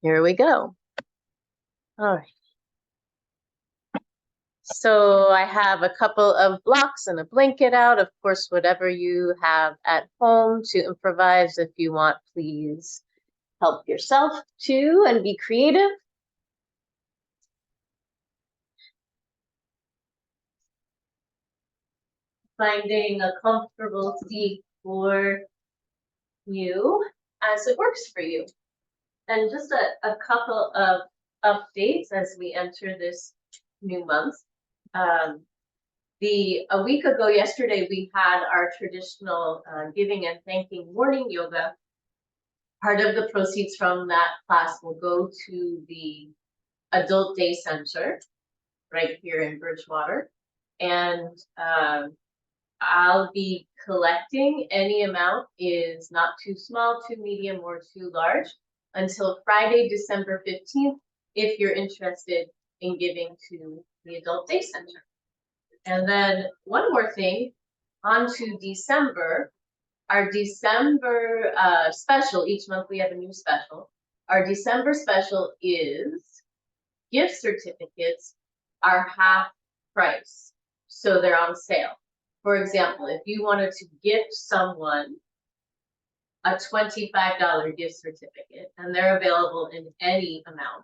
Here we go. All right. So I have a couple of blocks and a blanket out. Of course, whatever you have at home to improvise. If you want, please help yourself too and be creative. Finding a comfortable seat for you as it works for you. And just a couple of updates as we enter this new month. A week ago yesterday, we had our traditional giving and thanking morning yoga. Part of the proceeds from that class will go to the Adult Day Center right here in Bridgewater. And I'll be collecting any amount is not too small, too medium, or too large until Friday, December 15th, if you're interested in giving to the Adult Day Center. And then one more thing, on to December. Our December special, each month we have a new special. Our December special is gift certificates are half price, so they're on sale. For example, if you wanted to gift someone a $25 gift certificate, and they're available in any amount,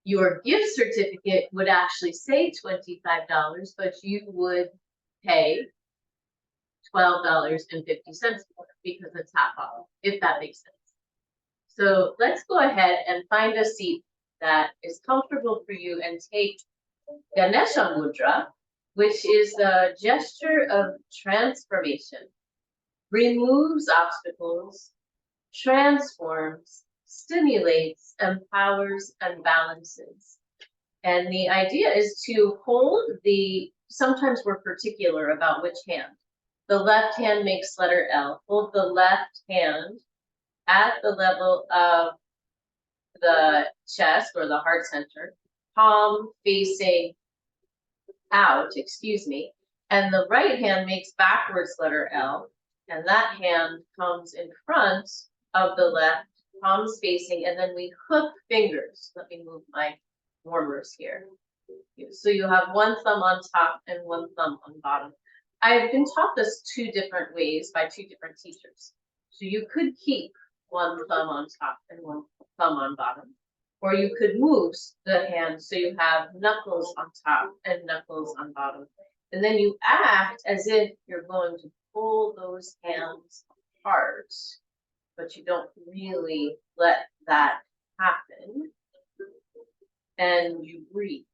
your gift certificate would actually say $25, but you would pay $12.50 for it because it's half off, if that makes sense. So let's go ahead and find a seat that is comfortable for you and take Ganesha Mudra, which is the gesture of transformation, removes obstacles, transforms, stimulates, empowers, and balances. And the idea is to hold sometimes we're particular about which hand. The left hand makes letter L. Hold the left hand at the level of the chest or the heart center, palm facing out, and the right hand makes backwards letter L, and that hand comes in front of the left, palms facing, and then we hook fingers. Let me move my warmers here. So you have one thumb on top and one thumb on bottom. I've been taught this two different ways by two different teachers. So you could keep one thumb on top and one thumb on bottom, or you could move the hand so you have knuckles on top and knuckles on bottom. And then you act as if you're going to pull those hands apart, but you don't really let that happen. And you breathe.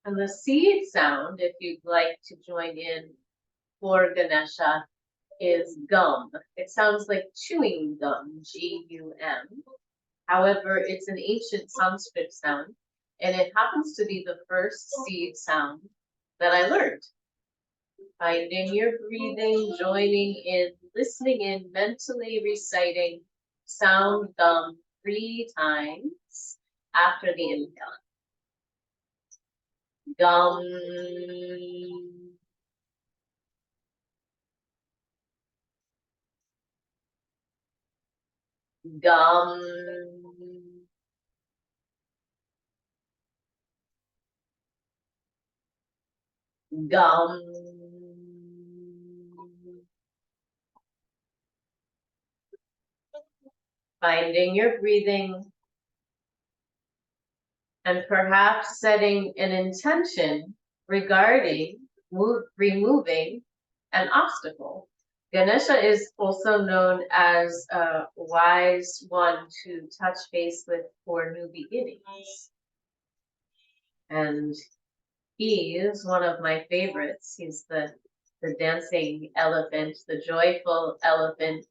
And the seed sound, if you'd like to join in for Ganesha, is gum. It sounds like chewing gum, G-U-M. However, it's an ancient Sanskrit sound, and it happens to be the first seed sound that I learned. Finding your breathing, joining in, listening in, mentally reciting sound gum 3 times after the inhale. Gum. Gum. Gum. Finding your breathing and perhaps setting an intention regarding removing an obstacle. Ganesha is also known as a wise one to touch base with for new beginnings. And he is one of my favorites. He's the dancing elephant, the joyful elephant,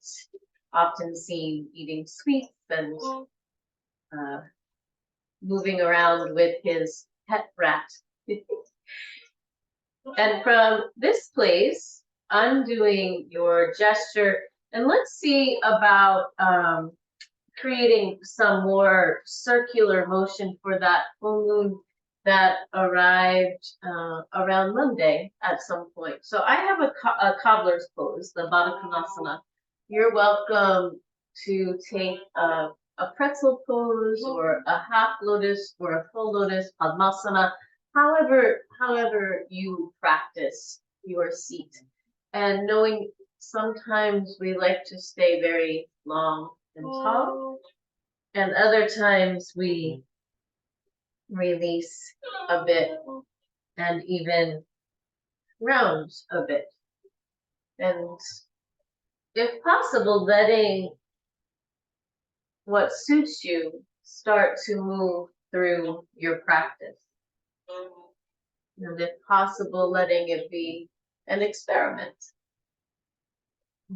often seen eating sweets and moving around with his pet rat. And from this place, undoing your gesture, and let's see about creating some more circular motion for that full moon that arrived around Monday at some point. So I have a cobbler's pose, the Baddha Konasana. You're welcome to take a pretzel pose or a half lotus or a full lotus, Padmasana, however you practice your seat. And knowing sometimes we like to stay very long and tall, and other times we release a bit and even round a bit. And if possible, letting what suits you start to move through your practice. And if possible, letting it be an experiment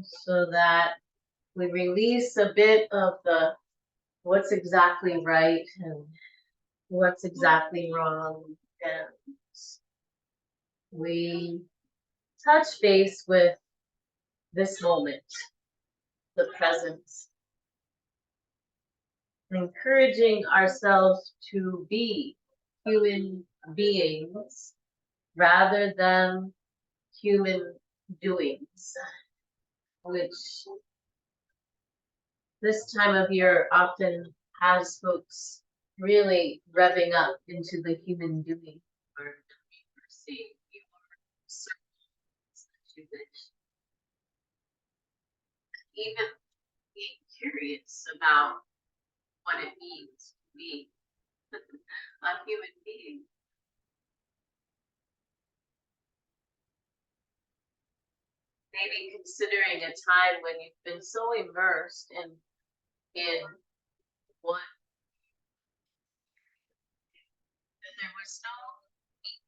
so that we release a bit of the what's exactly right and what's exactly wrong, and we touch base with this moment, the present, encouraging ourselves to be human beings rather than human doings, which this time of year often has folks really revving up into the human doing or seeing your even being curious about what it means to be a human being. Maybe considering a time when you've been so immersed in what that there was no need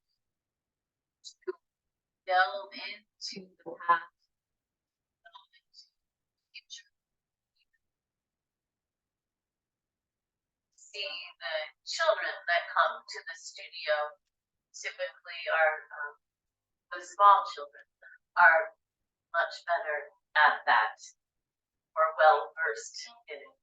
to delve into the past, delve into the future. See the children that come to the studio typically are the small children are much better at that or well versed in it.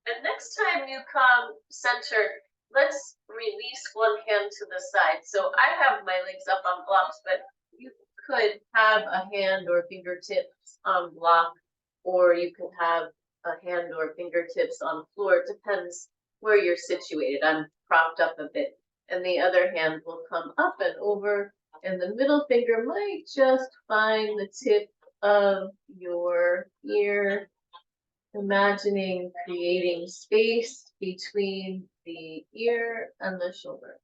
And next time you come centered, let's release one hand to the side. So I have my legs up on blocks, but you could have a hand or fingertips on block, or you could have a hand or fingertips on floor. It depends where you're situated. I'm propped up a bit, and the other hand will come up and over, and the middle finger might just find the tip of your ear, imagining creating space between the ear and the shoulder.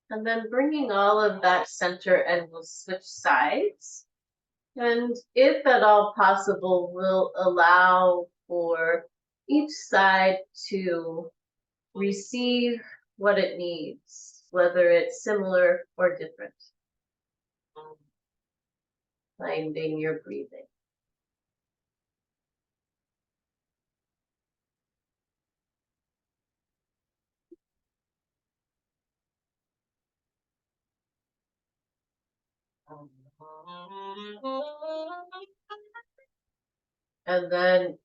And then bringing all of that center, and we'll switch sides. And if at all possible, we'll allow for each side to receive what it needs, whether it's similar or different. Finding your breathing. And then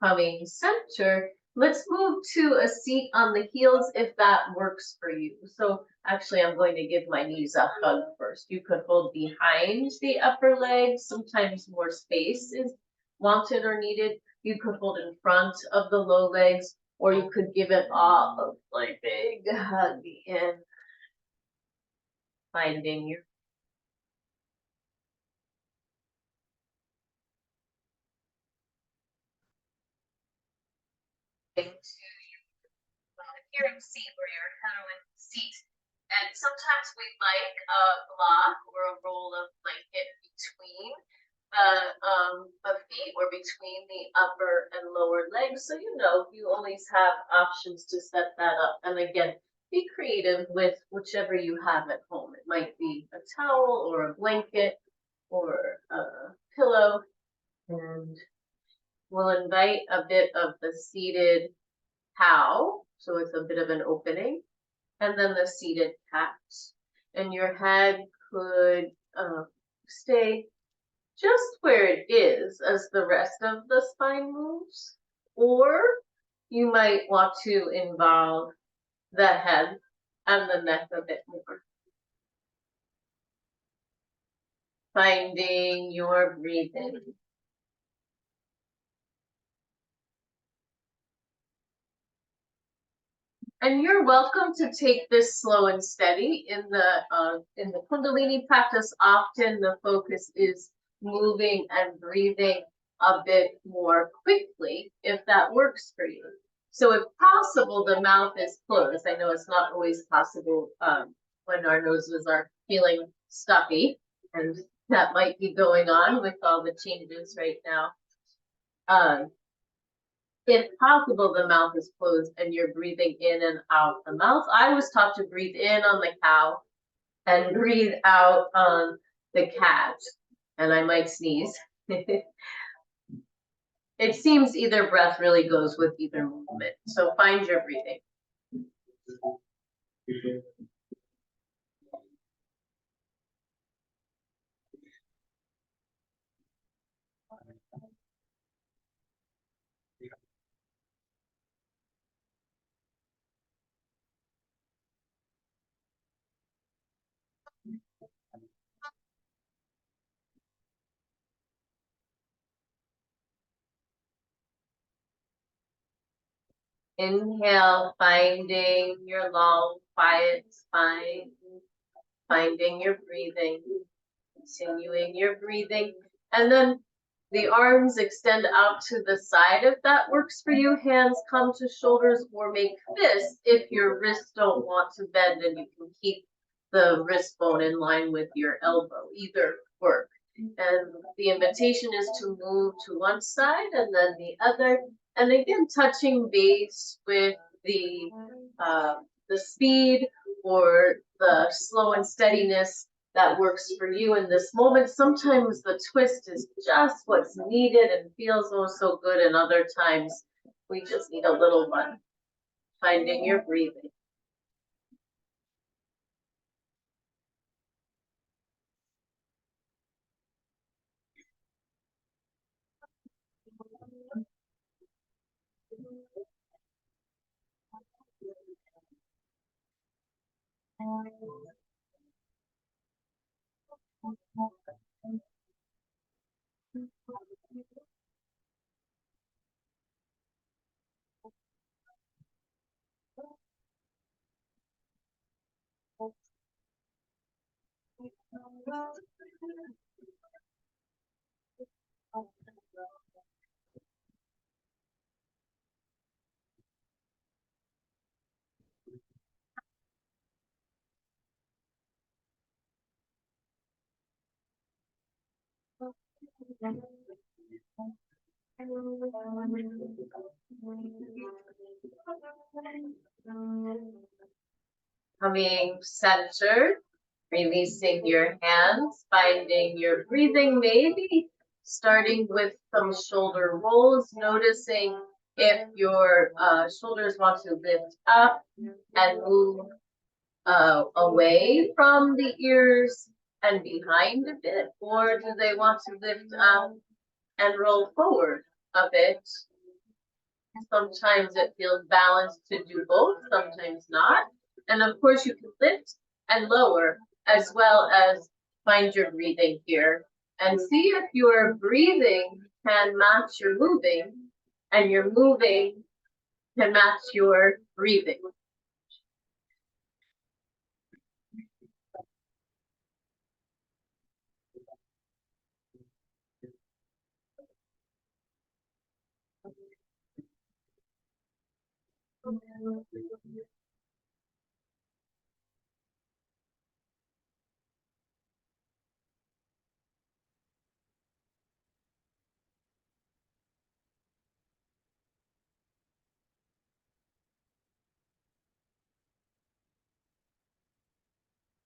coming center, let's move to a seat on the heels if that works for you. So actually I'm going to give my knees a hug first. You could hold behind the upper leg. Sometimes more space is wanted or needed. You could hold in front of the low legs, or you could give it all a like big hug in, finding your to hearing seat where your head on the seat. And sometimes we like a block or a roll of blanket between the feet or between the upper and lower legs. So you know you always have options to set that up. And again, be creative with whichever you have at home. It might be a towel or a blanket or a pillow. And we'll invite a bit of the seated cow. So it's a bit of an opening, and then the seated cat. And your head could stay just where it is as the rest of the spine moves, or you might want to involve the head and the neck a bit more. Finding your breathing. And you're welcome to take this slow and steady. In the Kundalini practice, often the focus is moving and breathing a bit more quickly, if that works for you. So if possible, the mouth is closed. I know it's not always possible when our noses are feeling stuffy, and that might be going on with all the changes right now. If possible, the mouth is closed and you're breathing in and out the mouth. I was taught to breathe in on the cow and breathe out on the cat, and I might sneeze. It seems either breath really goes with either movement. So find your breathing. Inhale, finding your long, quiet spine, finding your breathing, continuing your breathing, and then the arms extend out to the side if that works for you. Hands come to shoulders or make fists if your wrists don't want to bend, and you can keep the wrist bone in line with your elbow. Either work. And the invitation is to move to one side and then the other. And again, touching base with the speed or the slow and steadiness that works for you in this moment. Sometimes the twist is just what's needed and feels oh so good, and other times we just need a little one. Finding your breathing. Coming centered, releasing your hands, finding your breathing, maybe starting with some shoulder rolls, noticing if your shoulders want to lift up and move away from the ears and behind a bit, or do they want to lift up and roll forward a bit? Sometimes it feels balanced to do both, sometimes not. And of course you can lift and lower as well as find your breathing here and see if your breathing can match your moving and your moving can match your breathing.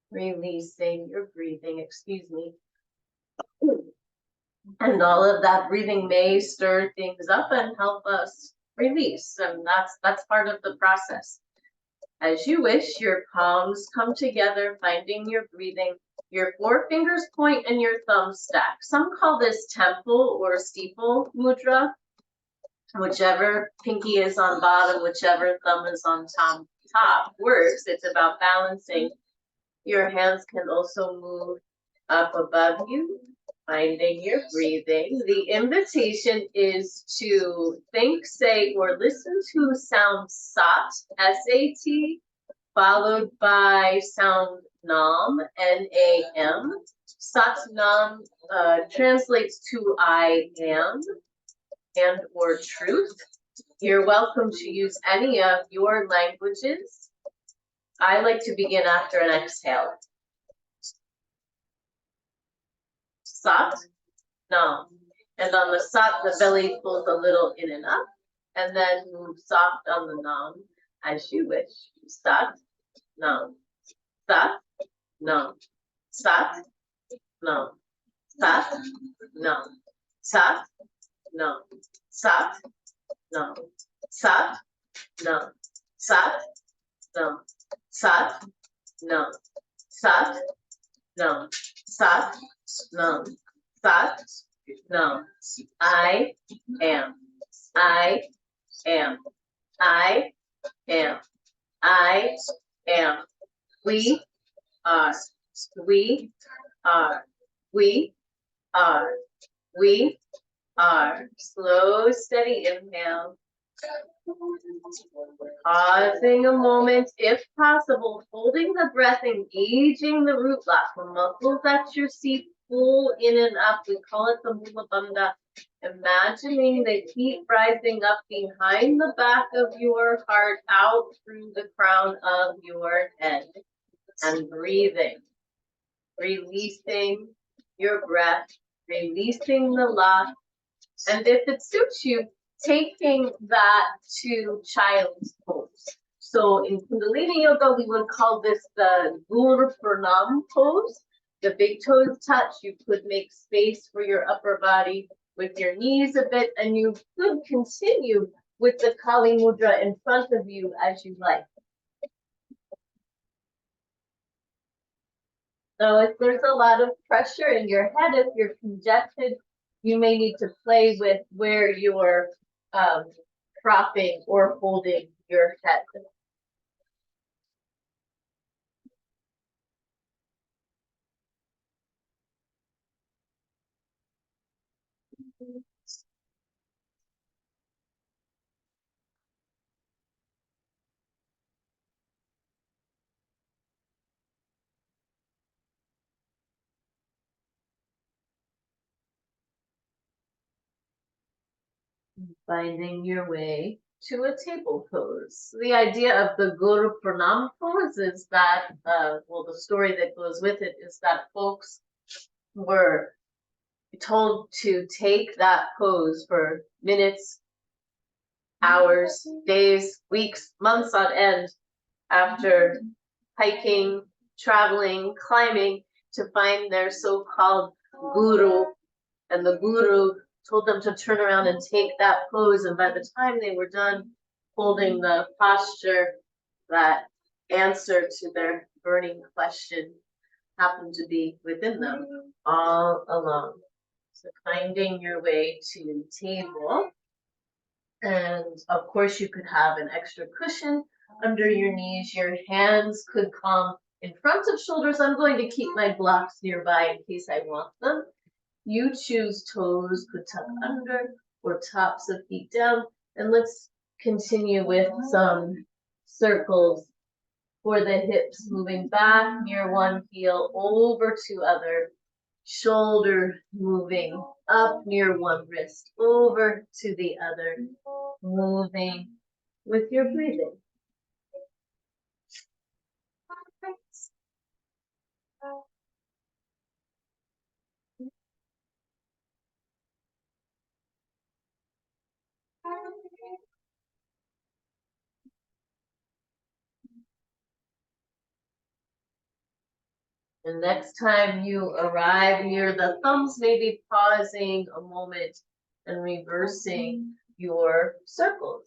Releasing your breathing, excuse me. And all of that breathing may stir things up and help us release, and that's part of the process. As you wish, your palms come together, finding your breathing. Your four fingers point and your thumbs stack. Some call this temple or steeple mudra. Whichever pinky is on bottom, whichever thumb is on top works. It's about balancing. Your hands can also move up above you, finding your breathing. The invitation is to think, say, or listen to sound sat, S-A-T, followed by sound nam, N-A-M. Sat nam translates to I am and or truth. You're welcome to use any of your languages. I like to begin after an exhale. Sat, nam. And on the sat, the belly pulls a little in and up, and then move soft on the nam as you wish. Sat, nam. Sat, nam. Sat, nam. Sat, nam. Sat, nam. Sat, nam. Sat, nam. Sat, nam. Sat, nam. Sat, nam. Sat, nam. Sat, nam. I am. I am. I am. I am. We are. We are. We are. We are. Slow, steady inhale. Pausing a moment, if possible, holding the breath, engaging the root block. The muscles at your seat pull in and up. We call it the Mula Bandha. Imagining the heat rising up behind the back of your heart, out through the crown of your head. And breathing. Releasing your breath, releasing the lock. And if it suits you, taking that to child's pose. So in Kundalini Yoga, we would call this the Guru Pranam pose. The big toes touch. You could make space for your upper body with your knees a bit, and you could continue with the Kali Mudra in front of you as you like. So if there's a lot of pressure in your head, if you're congested, you may need to play with where you're propping or holding your head. Finding your way to a table pose. The idea of the Guru Pranam pose is that, well, the story that goes with it is that folks were told to take that pose for minutes, hours, days, weeks, months on end after hiking, traveling, climbing to find their so-called guru. And the guru told them to turn around and take that pose. And by the time they were done holding the posture, that answer to their burning question happened to be within them all along. So finding your way to table. And of course you could have an extra cushion under your knees. Your hands could come in front of shoulders. I'm going to keep my blocks nearby in case I want them. You choose. Toes could tuck under or tops of feet down. And let's continue with some circles for the hips, moving back near one heel, over to other. Shoulder moving up near one wrist, over to the other, moving with your breathing. And next time you arrive near the thumbs, maybe pausing a moment and reversing your circles.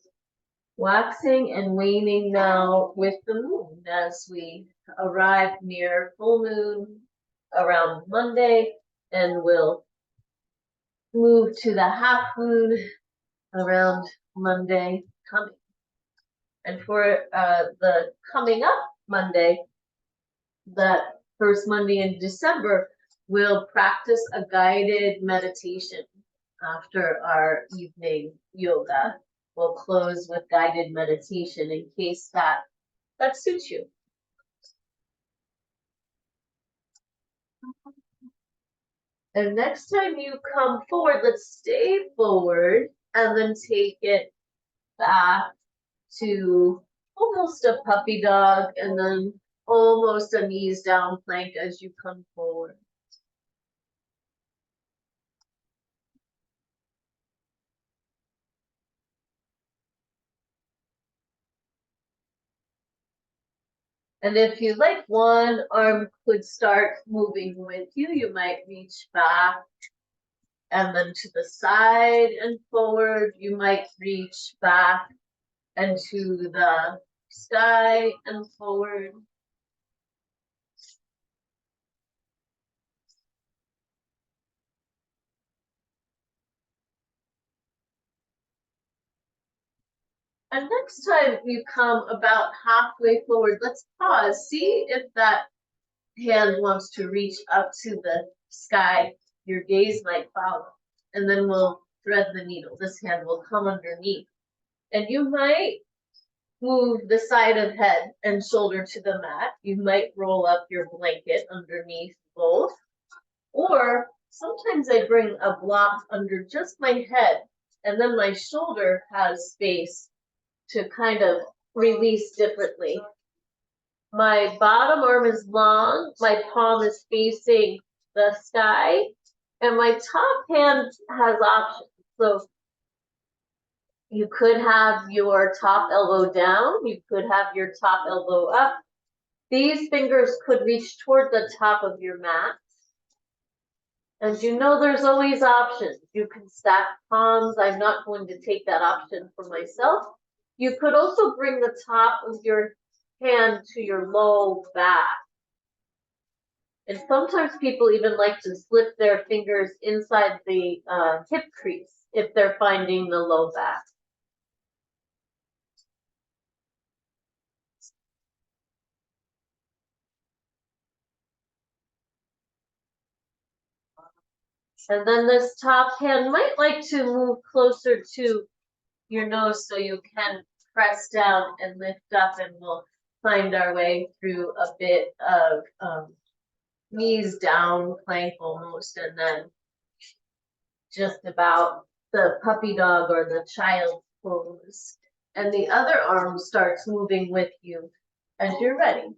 Waxing and waning now with the moon as we arrive near full moon, around Monday, and we'll move to the half moon around Monday coming. And for the coming up Monday, that first Monday in December, we'll practice a guided meditation after our evening yoga. We'll close with guided meditation in case that suits you. And next time you come forward, let's stay forward and then take it back to almost a puppy dog and then almost a knees down plank as you come forward. And if you like, one arm could start moving with you. You might reach back and then to the side and forward. You might reach back and to the sky and forward. And next time you come about halfway forward, let's pause. See if that hand wants to reach up to the sky. Your gaze might follow. And then we'll thread the needle. This hand will come underneath. And you might move the side of head and shoulder to the mat. You might roll up your blanket underneath both. Or sometimes I bring a block under just my head, and then my shoulder has space to kind of release differently. My bottom arm is long, my palm is facing the sky, and my top hand has options. So you could have your top elbow down, you could have your top elbow up. These fingers could reach toward the top of your mat. And you know there's always options. You can stack palms. I'm not going to take that option for myself. You could also bring the top of your hand to your low back. And sometimes people even like to slip their fingers inside the hip crease if they're finding the low back. And then this top hand might like to move closer to your nose so you can press down and lift up, and we'll find our way through a bit of knees down plank almost, and then just about the puppy dog or the child pose. And the other arm starts moving with you as you're ready.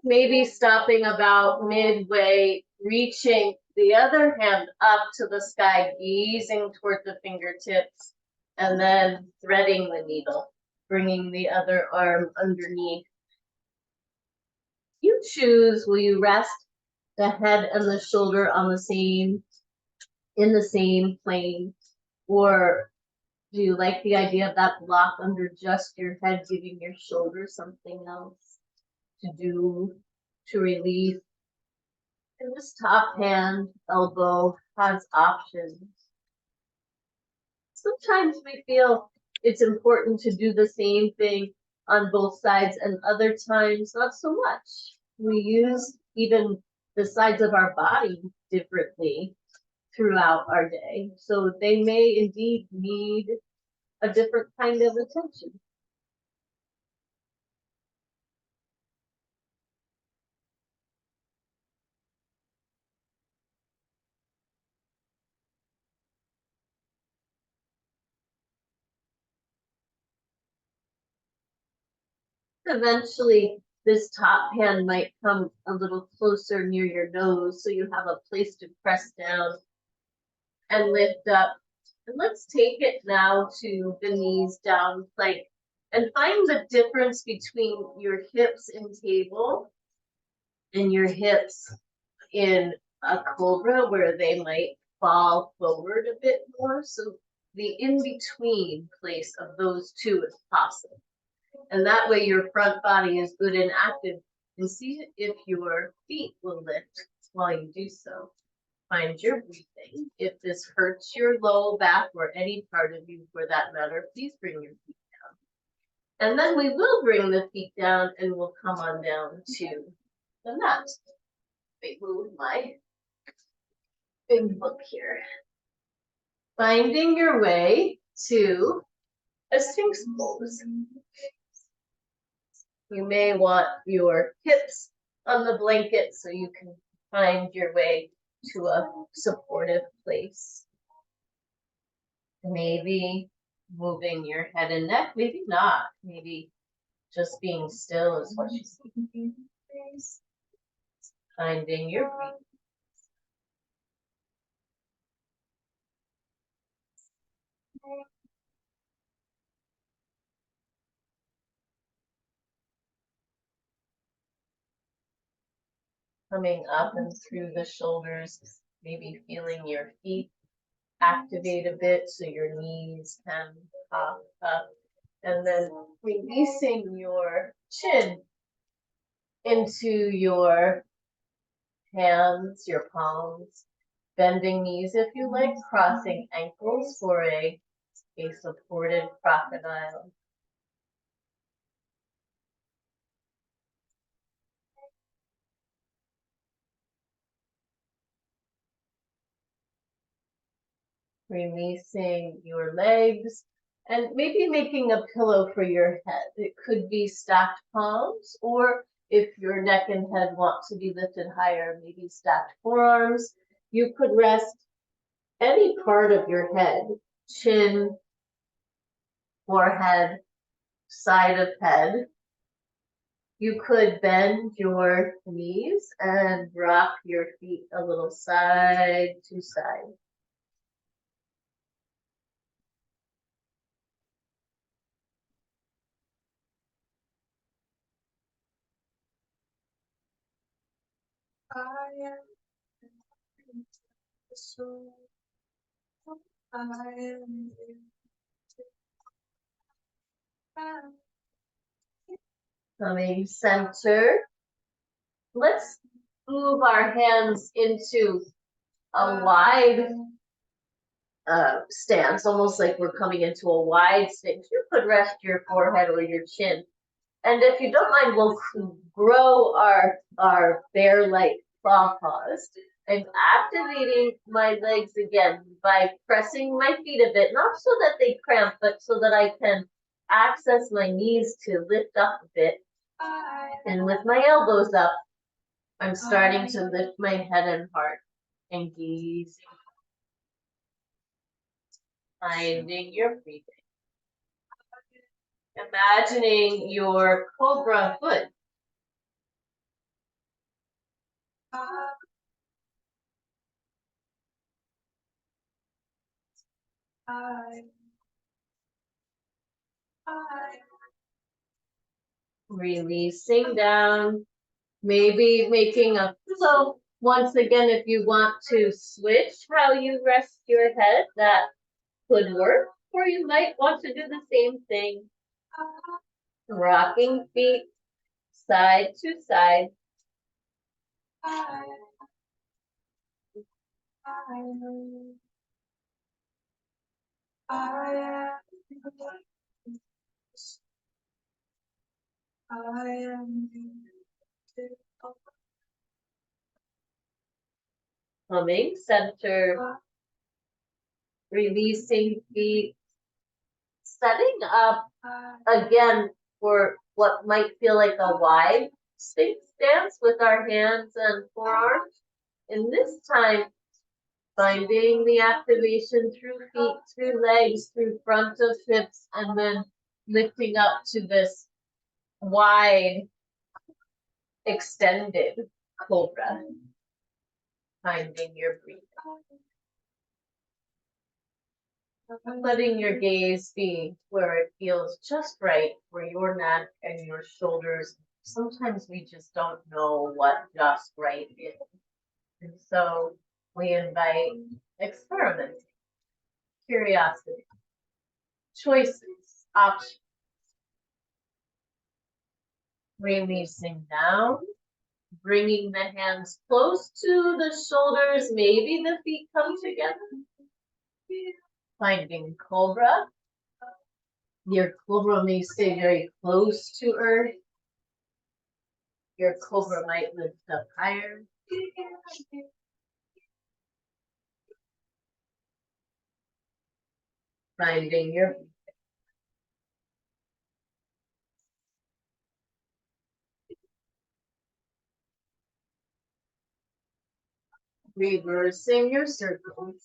Maybe stopping about midway, reaching the other hand up to the sky, gazing toward the fingertips, and then threading the needle, bringing the other arm underneath. You choose, will you rest the head and the shoulder on the same, in the same plane, or do you like the idea of that block under just your head, giving your shoulder something else to do, to relieve? And this top hand, elbow has options. Sometimes we feel it's important to do the same thing on both sides, and other times not so much. We use even the sides of our body differently throughout our day. So they may indeed need a different kind of attention. Eventually, this top hand might come a little closer near your nose so you have a place to press down and lift up. And let's take it now to the knees down plank and find the difference between your hips in table and your hips in a cobra, where they might fall forward a bit more. So the in-between place of those two is possible. And that way your front body is good and active. And see if your feet will lift while you do so. Find your breathing. If this hurts your low back or any part of you for that matter, please bring your feet down. And then we will bring the feet down and we'll come on down to the mat. Wait, move my big book here. Finding your way to a Sphinx pose. You may want your hips on the blanket so you can find your way to a supportive place. Maybe moving your head and neck, maybe not. Maybe just being still is what you see. Finding your breathing. Coming up and through the shoulders, maybe feeling your feet activate a bit so your knees can pop up. And then releasing your chin into your hands, your palms, bending knees if you like, crossing ankles for a supported crocodile. Releasing your legs and maybe making a pillow for your head. It could be stacked palms, or if your neck and head want to be lifted higher, maybe stacked forearms. You could rest any part of your head, chin, forehead, side of head. You could bend your knees and rock your feet a little side to side. I am the soul. I am Coming center. Let's move our hands into a wide stance, almost like we're coming into a wide stance. You could rest your forehead or your chin. And if you don't mind, we'll grow our bear-like claw paws. I'm activating my legs again by pressing my feet a bit, not so that they cramp, but so that I can access my knees to lift up a bit. And with my elbows up, I'm starting to lift my head and heart and gaze. Finding your breathing. Imagining your cobra foot. Releasing down, maybe making a pillow. Once again, if you want to switch how you rest your head, that could work. Or you might want to do the same thing. Rocking feet side to side. Coming center, releasing feet, setting up again for what might feel like a wide Sphinx stance with our hands and forearms. And this time, finding the activation through feet, through legs, through front of hips, and then lifting up to this wide, extended cobra. Finding your breathing. letting your gaze be where it feels just right for your neck and your shoulders. Sometimes we just don't know what just right is. And so we invite experimenting, curiosity, choices, options. Releasing down, bringing the hands close to the shoulders, maybe the feet come together. Finding cobra. Your cobra may stay very close to earth. Your cobra might lift up higher. Finding your reversing your circles.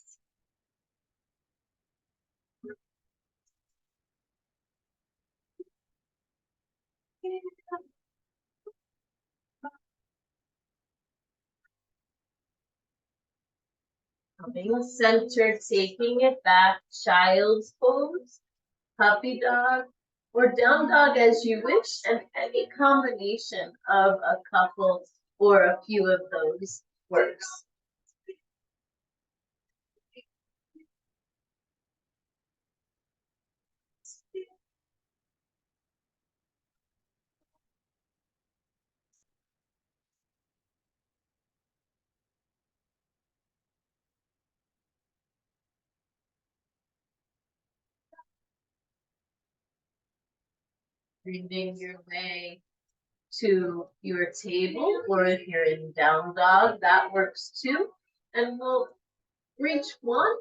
Coming center, taking it back, child's pose, puppy dog, or down dog as you wish, and any combination of a couple or a few of those works. Bringing your way to your table, or if you're in down dog, that works too. And we'll reach one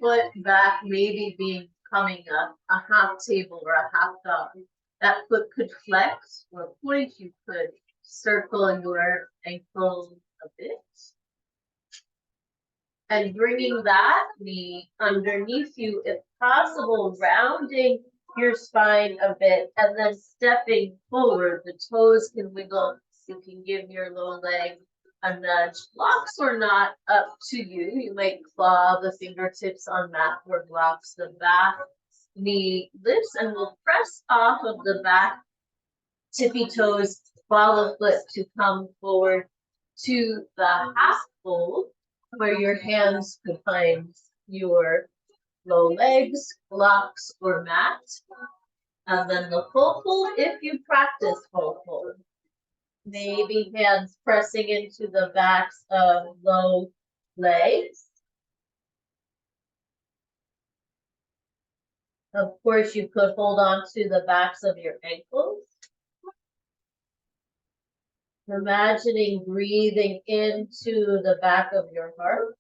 foot back, maybe being coming up a half table or a half dog. That foot could flex or point. You could circle your ankle a bit. And bringing that knee underneath you, if possible, rounding your spine a bit, and then stepping forward. The toes can wiggle. You can give your low leg a nudge. Blocks or not, up to you. You might claw the fingertips on mat or blocks. The back knee lifts, and we'll press off of the back tippy toes, follow foot to come forward to the half fold, where your hands could find your low legs, blocks, or mat. And then the full fold, if you practice full fold. Maybe hands pressing into the backs of low legs. Of course, you could hold on to the backs of your ankles. Imagining breathing into the back of your heart.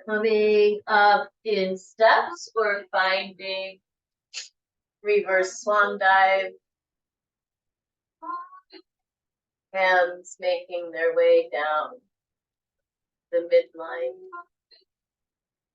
Coming up in steps, or finding reverse swan dive. Hands making their way down the midline.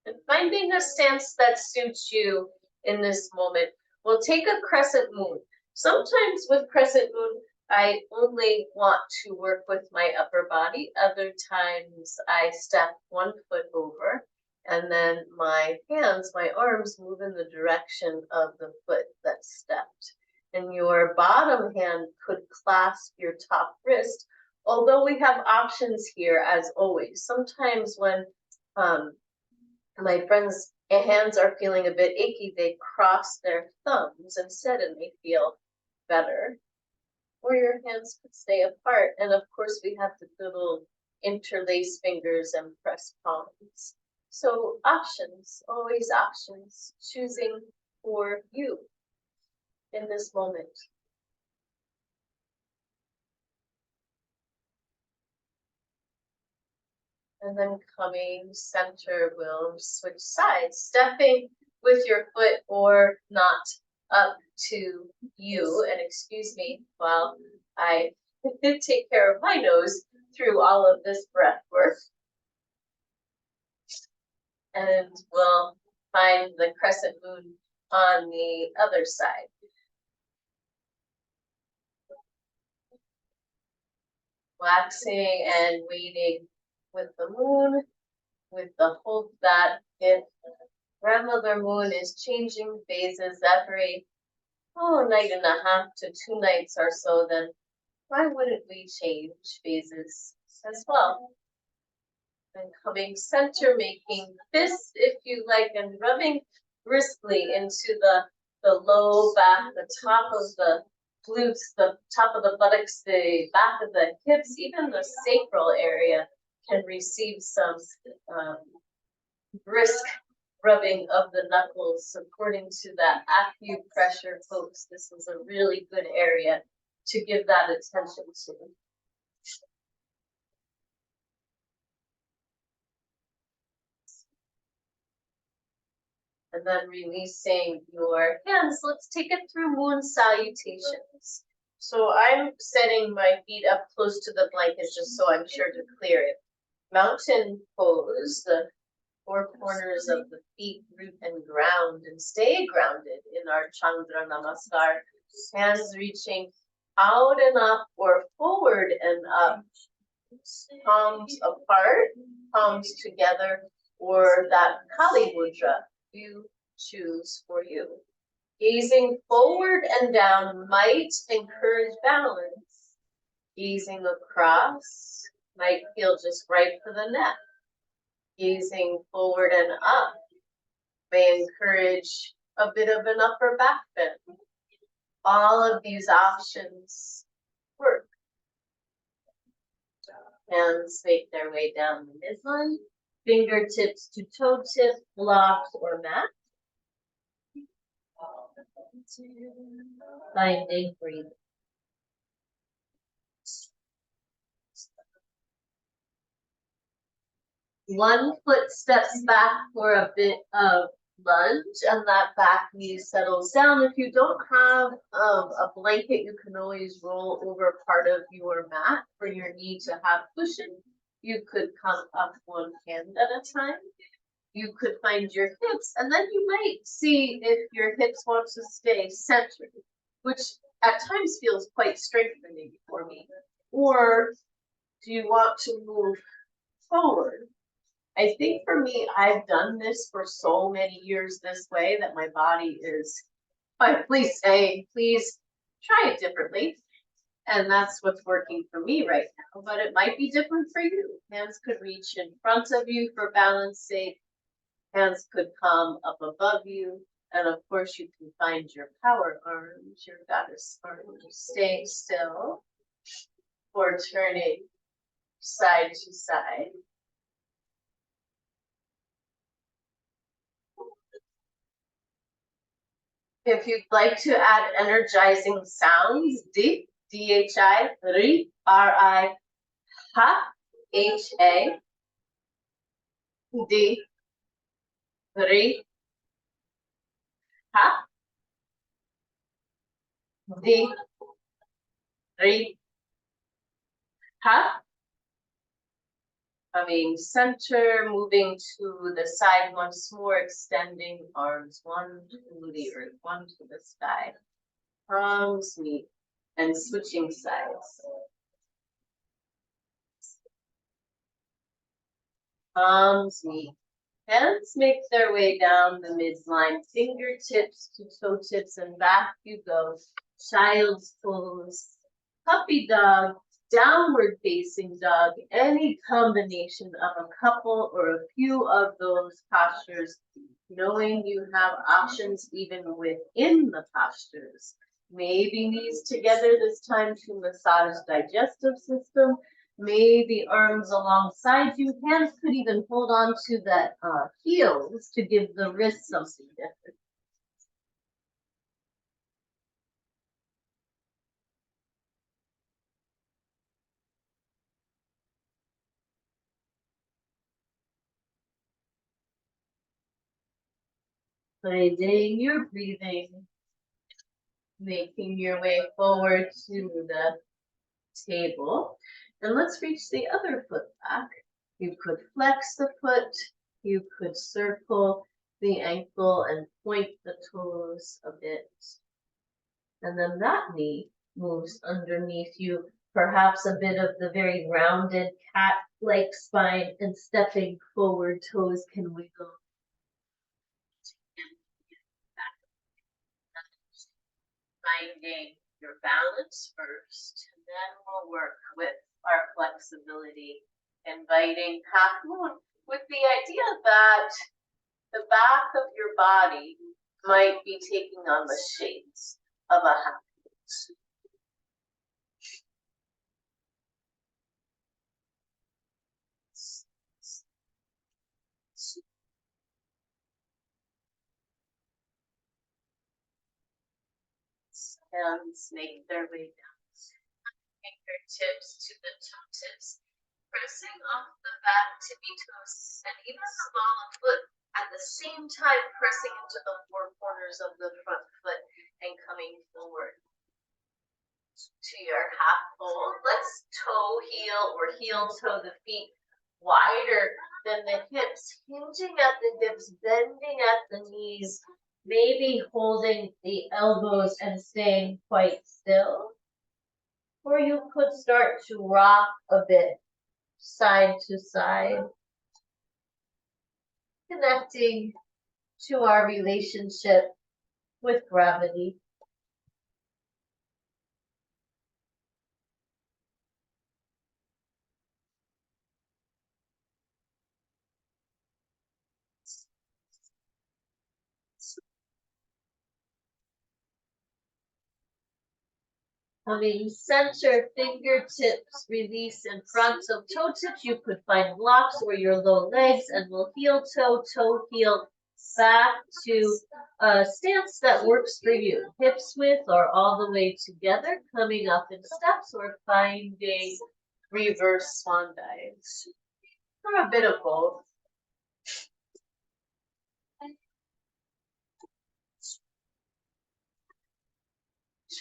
And finding a stance that suits you in this moment. We'll take a crescent moon. Sometimes with crescent moon, I only want to work with my upper body. Other times I step one foot over, and then my hands, my arms move in the direction of the foot that's stepped. And your bottom hand could clasp your top wrist, although we have options here as always. Sometimes when my friends' hands are feeling a bit achy, they cross their thumbs instead and they feel better. Or your hands could stay apart. And of course, we have the little interlace fingers and press palms. So options, always options, choosing for you in this moment. And then coming center, we'll switch sides, stepping with your foot or not up to you. And excuse me while I take care of my nose through all of this breath work. And we'll find the crescent moon on the other side. waxing and waning with the moon, with the hope that if grandmother moon is changing phases every night and a half to 2 nights or so, then why wouldn't we change phases as well? And coming center, making fists if you like, and rubbing briskly into the low back, the top of the glutes, the top of the buttocks, the back of the hips, even the sacral area can receive some brisk rubbing of the knuckles. According to that acupressure, folks, this is a really good area to give that attention to. And then releasing your hands. Let's take it through moon salutations. So I'm setting my feet up close to the blanket just so I'm sure to clear it. Mountain pose, the 4 corners of the feet root and ground and stay grounded in our Chandra Namaskar. Hands reaching out and up or forward and up. Palms apart, palms together, or that Kali Mudra you choose for you. Gazing forward and down might encourage balance. Gazing across might feel just right for the neck. Gazing forward and up may encourage a bit of an upper back bend. All of these options work. Hands make their way down the midline. Fingertips to toe tip, blocks or mat. Finding breathing. One foot steps back for a bit of lunge and that back knee settles down. If you don't have a blanket, you can always roll over part of your mat for your knee to have cushion. You could come up one hand at a time. You could find your hips, and then you might see if your hips want to stay centered, which at times feels quite strengthening for me. Or do you want to move forward? I think for me, I've done this for so many years this way that my body is finally saying, please try it differently. And that's what's working for me right now, but it might be different for you. Hands could reach in front of you for balance sake. Hands could come up above you. And of course you can find your power arms, your goddess arms, staying still or turning side to side. If you'd like to add energizing sounds, deep, D-H-I, ri, R-I, ha, H-A, D, ri, ha, D, ri, ha. Coming center, moving to the side once more, extending arms, one to the earth, one to the sky. Palms meet and switching sides. Palms meet. Hands make their way down the midline, fingertips to toe tips, and back you go. Child's pose, puppy dog, downward facing dog, any combination of a couple or a few of those postures, knowing you have options even within the postures. Maybe knees together this time to massage digestive system. Maybe arms alongside you. Hands could even hold on to the heels to give the wrist something different. Guiding your breathing, making your way forward to the table. And let's reach the other foot back. You could flex the foot, you could circle the ankle and point the toes a bit. And then that knee moves underneath you, Perhaps a bit of the very rounded cat-like spine, and stepping forward, toes can wiggle. Finding your balance first, and then we'll work with our flexibility, inviting half moon with the idea that the back of your body might be taking on the shapes of a half moon. Hands make their way down. Fingertips to the toe tips, pressing off the back tippy toes and even the ball of foot at the same time pressing into the four corners of the front foot and coming forward to your half fold. Let's toe heel or heel toe the feet wider than the hips, hinging at the hips, bending at the knees, maybe holding the elbows and staying quite still. Or you could start to rock a bit side to side, connecting to our relationship with gravity. Coming center, fingertips release in front of toe tips. You could find blocks or your low legs, and we'll heel toe, toe heel back to a stance that works for you. Hips width or all the way together, coming up in steps or finding reverse swan dives. Or a bit of both.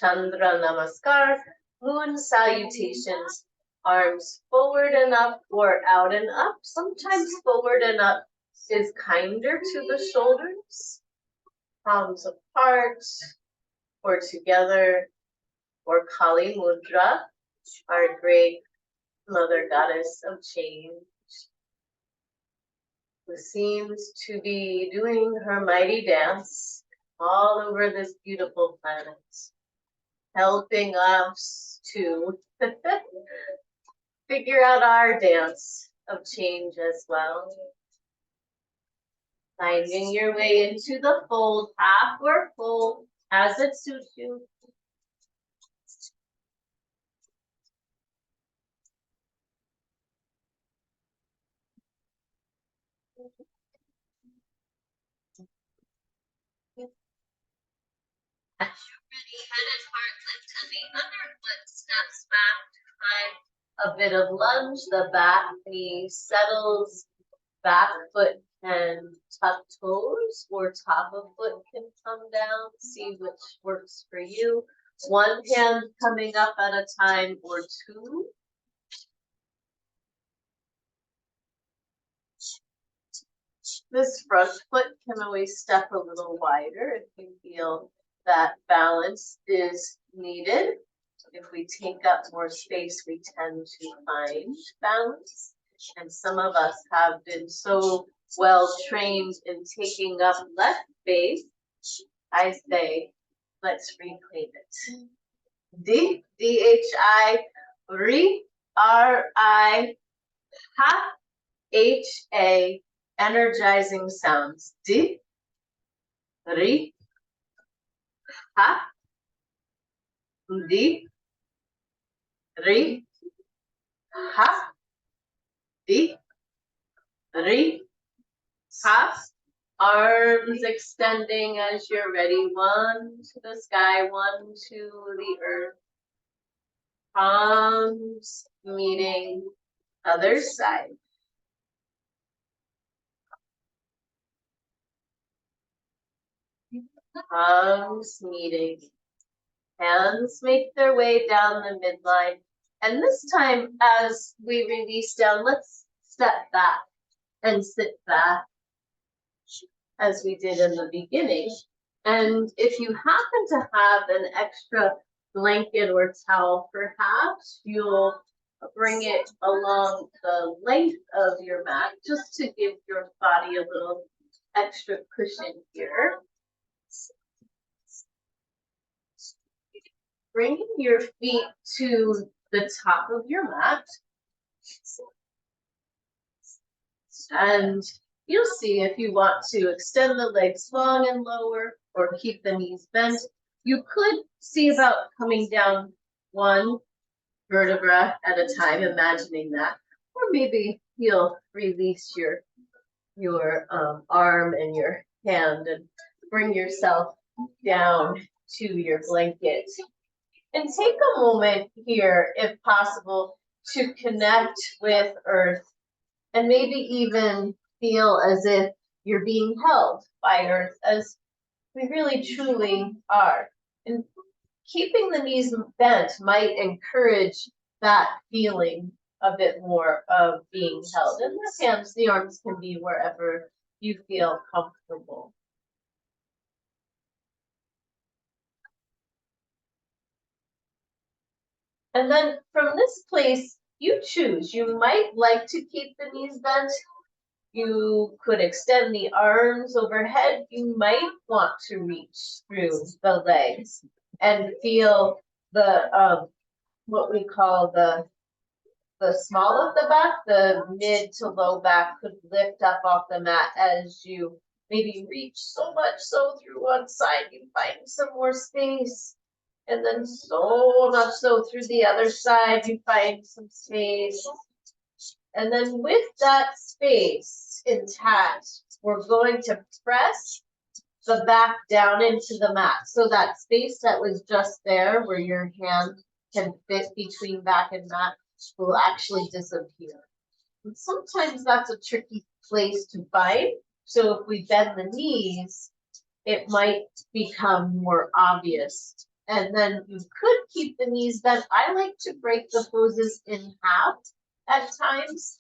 Chandra Namaskar, moon salutations, arms forward and up or out and up. Sometimes forward and up is kinder to the shoulders. Palms apart or together, or Kali Mudra, our great mother goddess of change, who seems to be doing her mighty dance all over this beautiful planet, helping us to figure out our dance of change as well. Finding your way into the fold, half or full, as it suits you. As you're ready, head and heart lift, and the other foot steps back to find a bit of lunge. The back knee settles, back foot can tuck toes, or top of foot can come down. See which works for you. One hand coming up at a time, or two. This front foot can always step a little wider if you feel that balance is needed. If we take up more space, we tend to find balance. And some of us have been so well trained in taking up less space. I say, let's reclaim it. D, D-H-I, Ri, R-I, Ha, H-A, energizing sounds. D, Ri, Ha, Di, Ri, Ha, Di, Ri, Ha. Arms extending as you're ready. One to the sky, one to the earth. Palms meeting, other side. Palms meeting. Hands make their way down the midline. And this time, as we release down, let's step back and sit back as we did in the beginning. And if you happen to have an extra blanket or towel perhaps, you'll bring it along the length of your mat just to give your body a little extra cushion here. Bringing your feet to the top of your mat. And you'll see if you want to extend the legs long and lower or keep the knees bent. You could see about coming down one vertebra at a time, imagining that. Or maybe you'll release your arm and your hand and bring yourself down to your blanket. And take a moment here, if possible, to connect with Earth and maybe even feel as if you're being held by Earth, as we really truly are. And keeping the knees bent might encourage that feeling a bit more of being held. And the hands, the arms can be wherever you feel comfortable. And then from this place, you choose. You might like to keep the knees bent. You could extend the arms overhead. You might want to reach through the legs and feel the what we call the small of the back, the mid to low back could lift up off the mat as you maybe reach so much so through one side, you find some more space. And then so much so through the other side, you find some space. And then with that space intact, we're going to press the back down into the mat. So that space that was just there where your hand can fit between back and mat will actually disappear. And sometimes that's a tricky place to find. So if we bend the knees, it might become more obvious. And then you could keep the knees bent. I like to break the poses in half at times.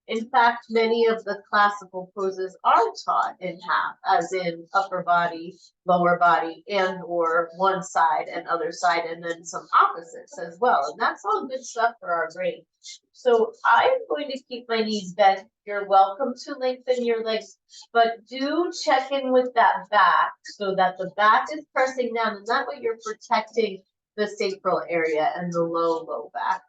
In fact, many of the classical poses are taught in half, as in upper body, lower body, and or one side and other side, and then some opposites as well. And that's all good stuff for our brain. So I'm going to keep my knees bent. You're welcome to lengthen your legs, but do check in with that back so that the back is pressing down, and that way you're protecting the sacral area and the low back.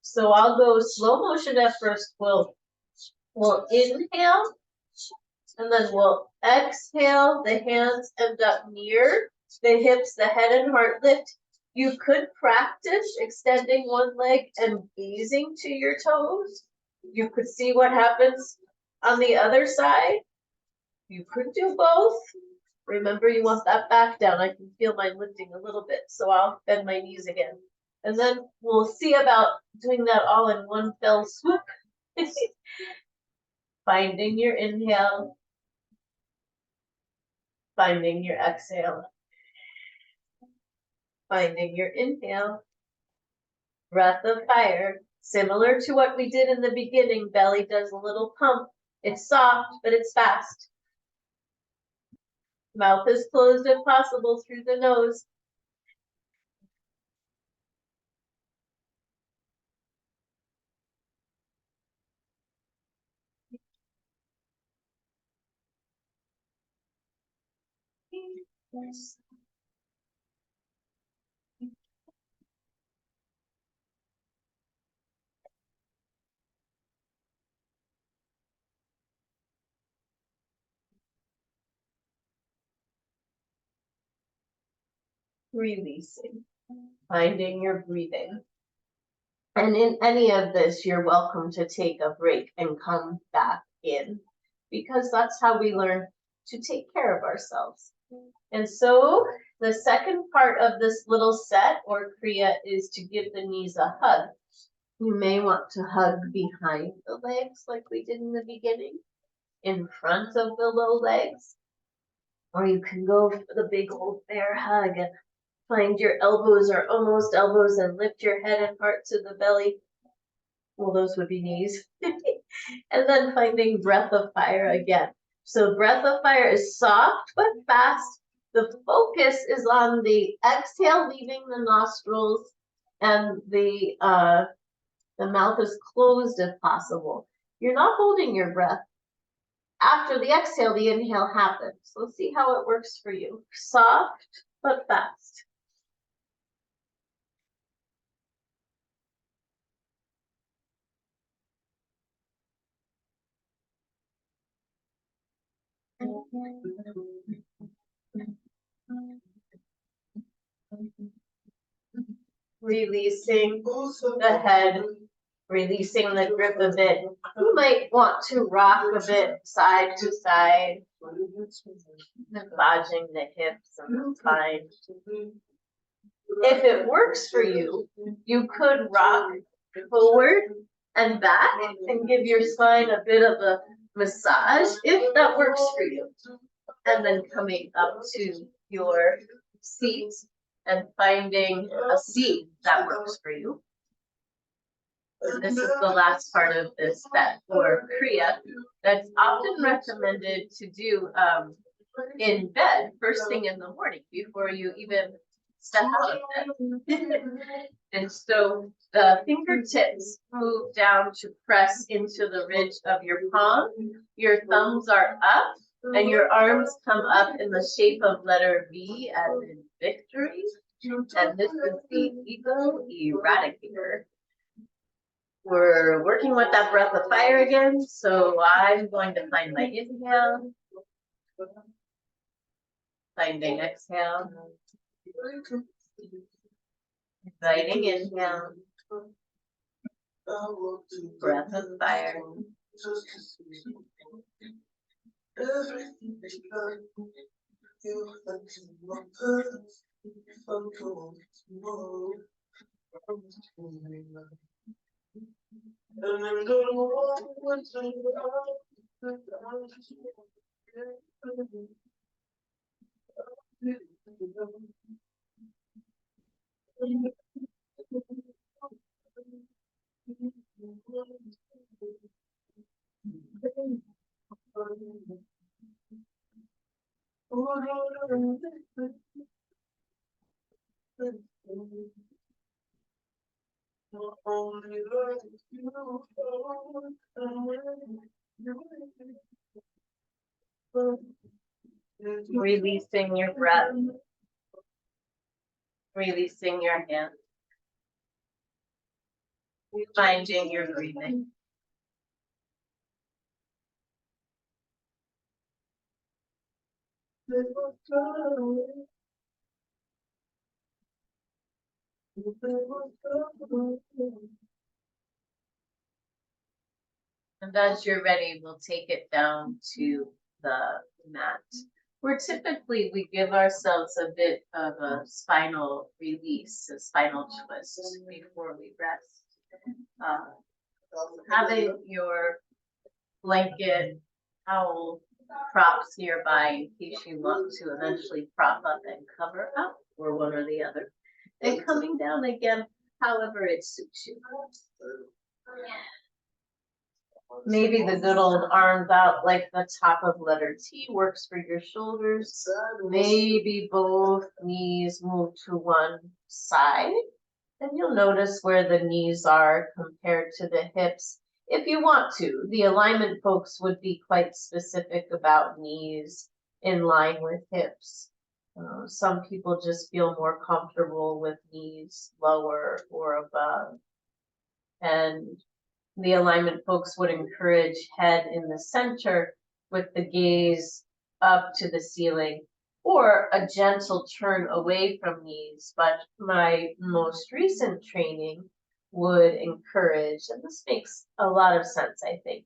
So I'll go slow motion at first. We'll inhale, and then we'll exhale. The hands end up near the hips, the head and heart lift. You could practice extending one leg and gazing to your toes. You could see what happens on the other side. You could do both. Remember, you want that back down. I can feel mine lifting a little bit, so I'll bend my knees again. And then we'll see about doing that all in one fell swoop. Finding your inhale. Finding your exhale. Finding your inhale. Breath of fire. Similar to what we did in the beginning, belly does a little pump. It's soft, but it's fast. Mouth is closed if possible through the nose. Releasing, finding your breathing. And in any of this, you're welcome to take a break and come back in, because that's how we learn to take care of ourselves. And so the second part of this little set or kriya is to give the knees a hug. You may want to hug behind the legs like we did in the beginning, in front of the low legs, or you can go for the big old bear hug and find your elbows are almost elbows and lift your head and heart to the belly. Well, those would be knees. And then finding breath of fire again. So breath of fire is soft but fast. The focus is on the exhale, leaving the nostrils, and the mouth is closed if possible. You're not holding your breath. After the exhale, the inhale happens. Let's see how it works for you. Soft, but fast. Releasing the head, releasing the grip a bit. You might want to rock a bit side to side, massaging the hips and the spine. If it works for you, you could rock forward and back and give your spine a bit of a massage if that works for you. And then coming up to your seat and finding a seat that works for you. This is the last part of this set for Kriya that's often recommended to do in bed first thing in the morning before you even step out of bed. And so the fingertips move down to press into the ridge of your palm. Your thumbs are up and your arms come up in the shape of letter V as in victory. And this is the Ego Eradicator. We're working with that breath of fire again. So I'm going to find my inhale. Finding exhale. Inviting inhale. Breath of fire. Releasing your breath. Releasing your hands. Finding your breathing. And as you're ready, we'll take it down to the mat. Where typically we give ourselves a bit of a spinal release, a spinal twist before we rest. Having your blanket, towel, props nearby in case you want to eventually prop up and cover up, or one or the other. And coming down again, however it suits you. Maybe the good old arms out like the top of letter T works for your shoulders. Maybe both knees move to one side. And you'll notice where the knees are compared to the hips. If you want to, the alignment folks would be quite specific about knees in line with hips. Some people just feel more comfortable with knees lower or above. And the alignment folks would encourage head in the center with the gaze up to the ceiling, or a gentle turn away from knees. But my most recent training would encourage, and this makes a lot of sense, I think,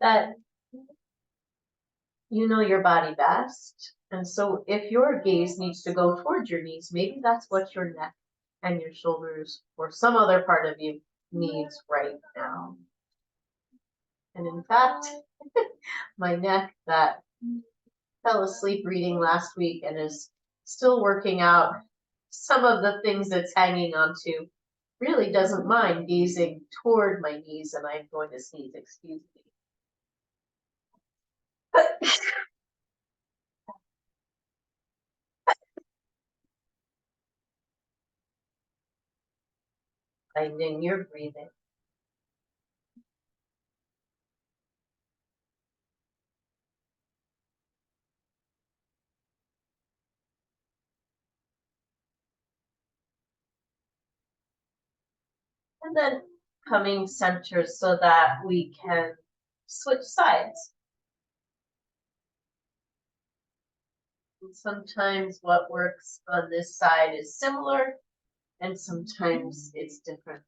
that you know your body best. And so if your gaze needs to go towards your knees, maybe that's what your neck and your shoulders or some other part of you needs right now. And in fact, my neck that fell asleep reading last week and is still working out some of the things it's hanging onto really doesn't mind gazing toward my knees, and I'm going to sneeze, excuse me. Finding your breathing. And then coming center so that we can switch sides. And sometimes what works on this side is similar, and sometimes it's different.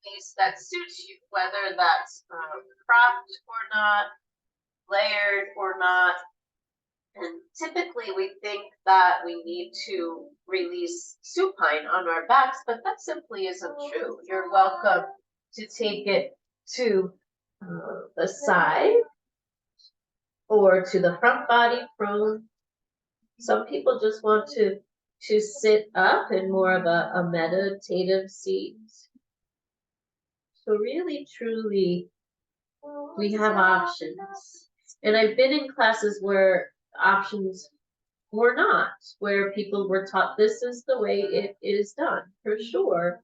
Release that suits you, whether that's cropped or not, layered or not. And typically we think that we need to release supine on our backs, but that simply isn't true. You're welcome to take it to the side or to the front body prone. Some people just want to sit up in more of a meditative seat. So really, truly, we have options. And I've been in classes where options were not, where people were taught this is the way it is done, for sure.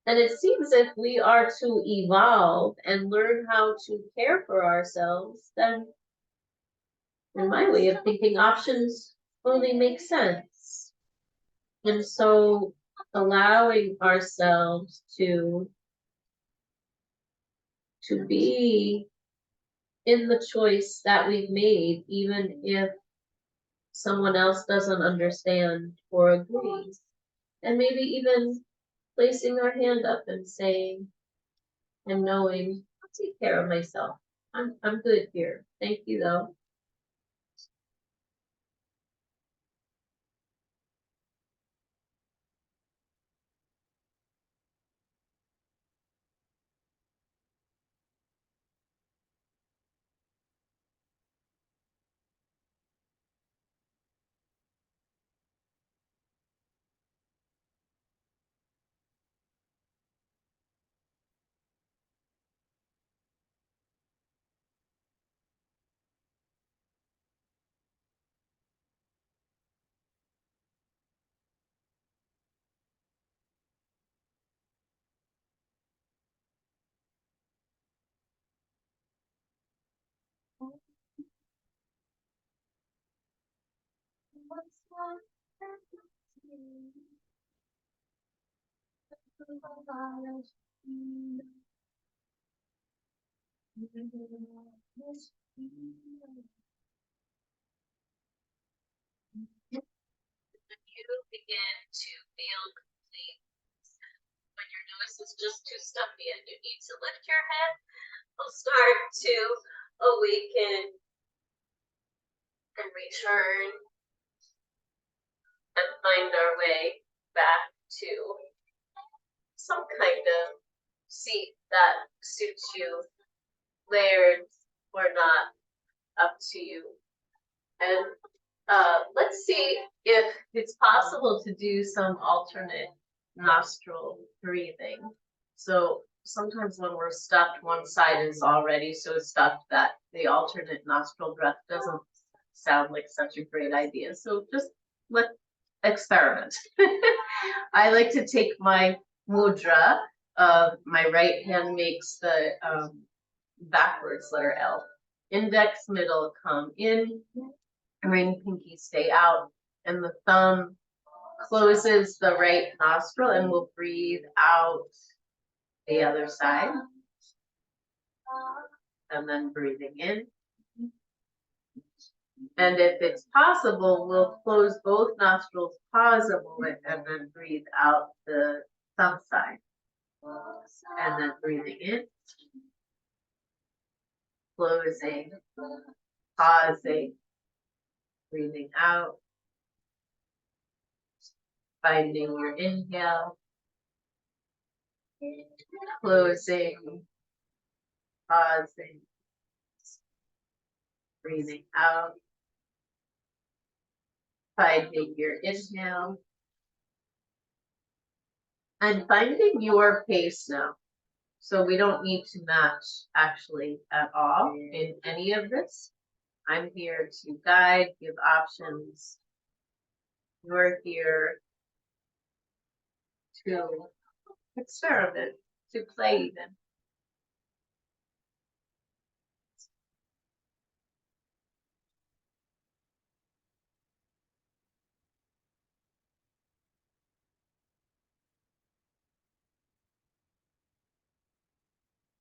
And it seems if we are to evolve and learn how to care for ourselves, then in my way of thinking, options only make sense. And so allowing ourselves to be in the choice that we've made, even if someone else doesn't understand or agree. And maybe even placing our hand up and saying and knowing, I'll take care of myself. I'm good here. Thank you though. You begin to feel complete when your nose is just too stuffy and you need to lift your head. We'll start to awaken and return and find our way back to some kind of seat that suits you, layered or not, up to you. And let's see if it's possible to do some alternate nostril breathing. So sometimes when we're stuffed, one side is already so stuffed that the alternate nostril breath doesn't sound like such a great idea. So just let's experiment. I like to take my mudra. My right hand makes the backwards letter L. Index, middle, come in. Ring, pinky, stay out. And the thumb closes the right nostril, and we'll breathe out the other side. And then breathing in. And if it's possible, we'll close both nostrils, pause a moment, and then breathe out the thumb side. And then breathing in, closing, pausing, breathing out, finding your inhale, closing, pausing, breathing out, finding your inhale, and finding your pace now. So we don't need to match actually at all in any of this. I'm here to guide, give options. You're here to experiment, to play even.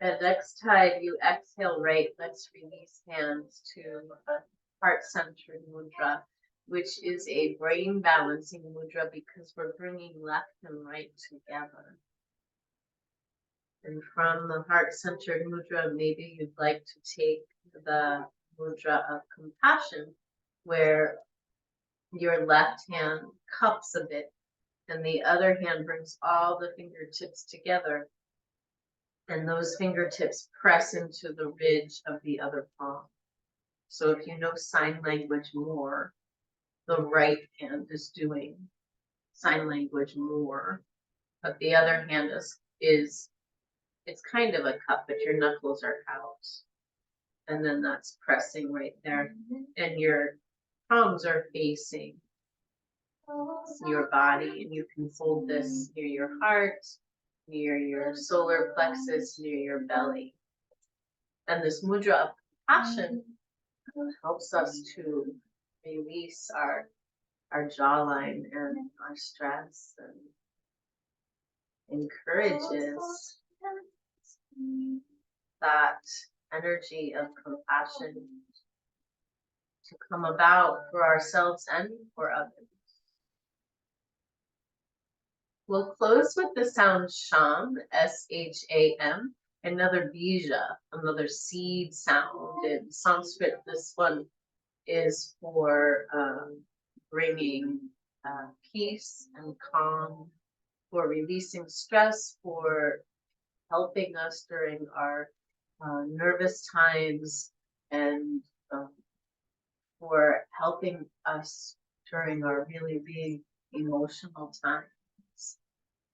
And next time you exhale right, let's release hands to a heart-centered mudra, which is a brain balancing mudra because we're bringing left and right together. And from the heart-centered mudra, maybe you'd like to take the mudra of compassion, where your left hand cups a bit and the other hand brings all the fingertips together. And those fingertips press into the ridge of the other palm. So if you know sign language more, the right hand is doing sign language more, but the other hand is it's kind of a cup, but your knuckles are out. And then that's pressing right there. And your palms are facing your body, and you can hold this near your heart, near your solar plexus, near your belly. And this mudra of compassion helps us to release our jawline and our stress, and encourages that energy of compassion to come about for ourselves and for others. We'll close with the sound Sham, S-H-A-M, another bija, another seed sound. In Sanskrit, this one is for bringing peace and calm, for releasing stress, for helping us during our nervous times, and for helping us during our really big emotional times.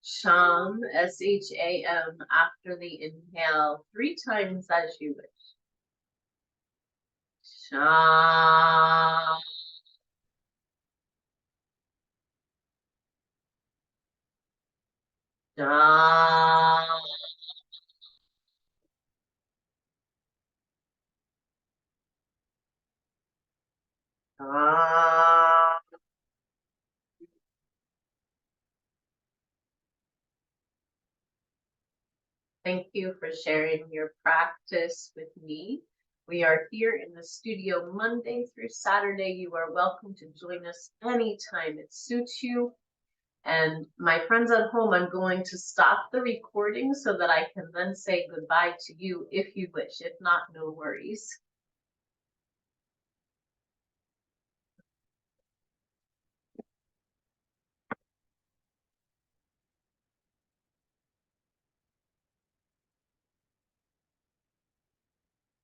Sham, S-H-A-M, after the inhale, 3 times as you wish. Sham. Sham. Sham. Thank you for sharing your practice with me. We are here in the studio Monday through Saturday. You are welcome to join us anytime it suits you. And my friends at home, I'm going to stop the recording so that I can then say goodbye to you if you wish. If not, no worries.